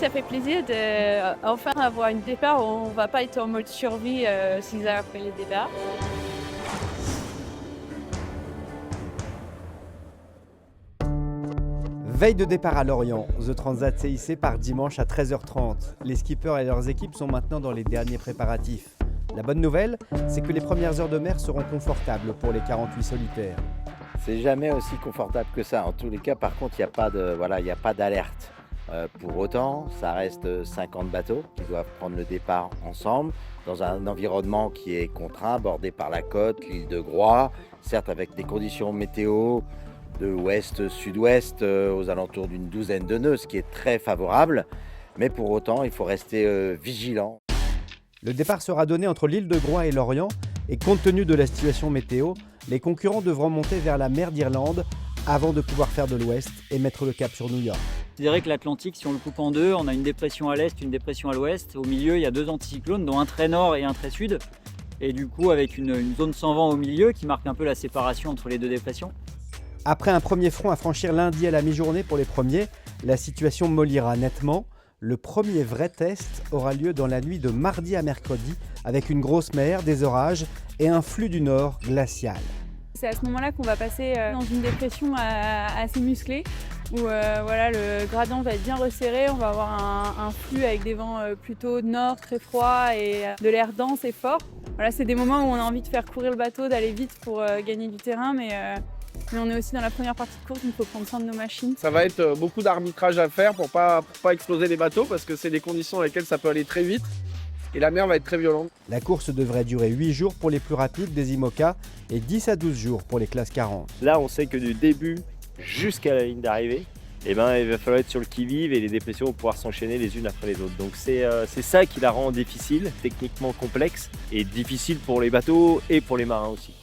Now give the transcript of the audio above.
que ça fait plaisir de enfin avoir une départ où on va pas être en mode survie 6 heures après le départ. Veille de départ à Lorient, The Transat CIC part dimanche à 13h30. Les skippers et leurs équipes sont maintenant dans les derniers préparatifs. La bonne nouvelle, c'est que les premières heures de mer seront confortables pour les 48 solitaires. C'est jamais aussi confortable que ça. En tous les cas, par contre, il n'y a pas d'alerte. Pour autant, ça reste 50 bateaux qui doivent prendre le départ ensemble dans un environnement qui est contraint, bordé par la côte, l'île de Groix, certes avec des conditions météo de ouest-sud-ouest aux alentours d'une douzaine de nœuds, ce qui est très favorable. Mais pour autant, il faut rester vigilant. Le départ sera donné entre l'île de Groix et Lorient et compte tenu de la situation météo, les concurrents devront monter vers la mer d'Irlande avant de pouvoir faire de l'ouest et mettre le cap sur New York. Je dirais que l'Atlantique, si on le coupe en deux, on a une dépression à l'est, une dépression à l'ouest. Au milieu, il y a deux anticyclones, dont un très nord et un très sud. Et du coup, avec une zone sans vent au milieu qui marque un peu la séparation entre les deux dépressions. Après un premier front à franchir lundi à la mi-journée pour les premiers, la situation mollira nettement. Le premier vrai test aura lieu dans la nuit de mardi à mercredi avec une grosse mer, des orages et un flux du nord glacial. C'est à ce moment-là qu'on va passer dans une dépression assez musclée où le gradient va être bien resserré, on va avoir un flux avec des vents plutôt nord, très froid et de l'air dense et fort. Voilà, c'est des moments où on a envie de faire courir le bateau, d'aller vite pour gagner du terrain, mais on est aussi dans la première partie de course, donc il faut prendre soin de nos machines. Ça va être beaucoup d'arbitrage à faire pour pas exploser les bateaux parce que c'est des conditions dans lesquelles ça peut aller très vite et la mer va être très violente. La course devrait durer 8 jours pour les plus rapides des IMOCA et 10 à 12 jours pour les classes 40. Là, on sait que du début jusqu'à la ligne d'arrivée, il va falloir être sur le qui-vive et les dépressions vont pouvoir s'enchaîner les unes après les autres. Donc c'est ça qui la rend difficile, techniquement complexe et difficile pour les bateaux et pour les marins aussi.